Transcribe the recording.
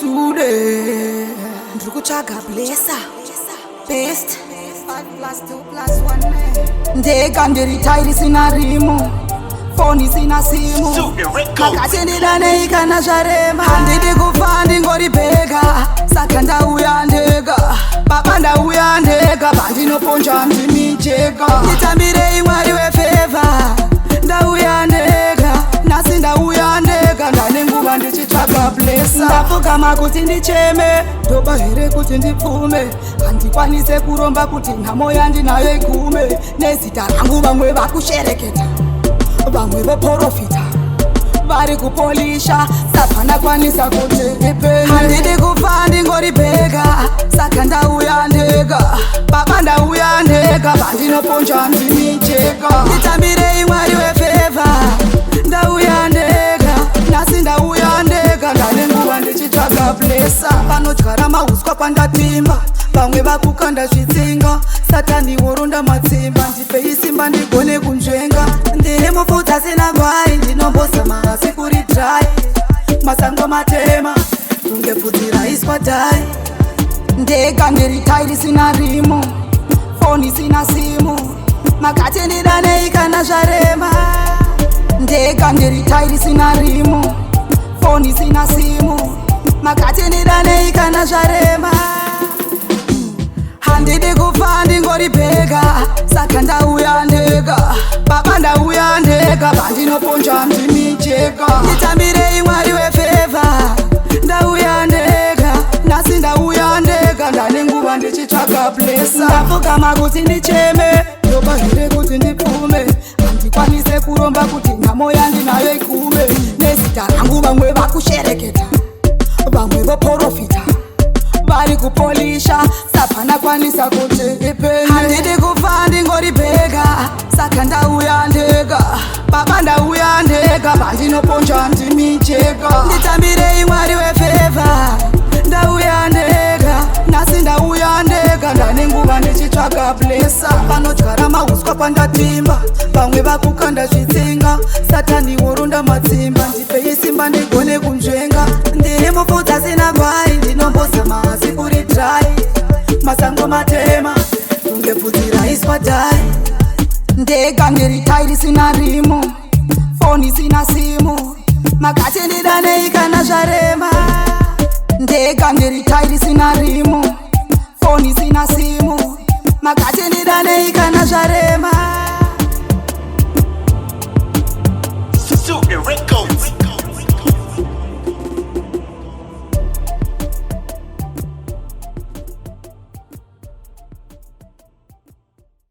Sude ndikutsvaga blessa best 5+2+1 ndega ndiri tairi sina rimu foni sina simu makatendedane kana zvarema handidi kufa ndingori bhega saka ndauya ndega baba ndauya ndega bandinoponja ndimijeka nditambirei mwari wefevha ndauya ndega nhasi ndauya ndega ndane nguva ndichitsvaga blessa ndapfugama kuti ndicheme ndoba here kuti ndipfume handikwanise kuromba kuti nhamo yandinayo igume nezita rangu vamwe vakushereketa vamwe voprofita vari kupolisha sapana kwanisa kuti ipeni handidi kufa ndingori bhega saka ndauya ndega baba ndauya ndega vandinoponja ndimijeka nditambirei mwari wefevha ndauya ndega nhasi ndauya ndega ndane nguva ndichitsvaga blessa panodyara mahuswa pandatimba vamwe vakukanda zvitsinga satani woronda matsimba ndipei simba ndigone kunzvenga ndiri mupfuta sina gwai ndinombozama asi kuri drai masango matema kunge bvudzi raiswa dhai ndega ndiri tairi sina rimu foni sina simu makatendedane kana zvarema ndega ndiri tairi sina rimu foni sina simu makatendedane kana zvarema handidi kufa ndingori bhega saka ndauya ndega baba ndauya ndega bandinoponja ndimijeka nditambirei mwari wefevha ndauya ndega nhasi ndauya ndega ndane nguva ndichitsvaga blessa ndapfugama kuti ndicheme ndoba here kuti ndipfume handikwanise kuromba kuti nhamo yandinayo igume nezita rangu vamwe vakushereketa vamwe voprofita vari kupolisha sapana kwanisa kuti ipeni handidi kufa ndingori bhega saka ndauya ndega baba ndauya ndega bandinoponja ndimijeka nditambirei mwari wefevha ndauya ndega nhasi ndauya ndega ndane nguva ndichitsvaga blessa panodyara mahuswa pandatimba vamwe vakukanda zvitsinga satani woronda matsimba ndipei simba ndigone kunzvenga ndiri mupfuta sina gwai ndinombozama asi kuri drai masango matema kunge bvudzi raiswa dhai ndega ndiri tairi sina rimu foni sina simu makatendedane kana zvarema ndega ndiri tairi sina rimu foni sina simu makatendedane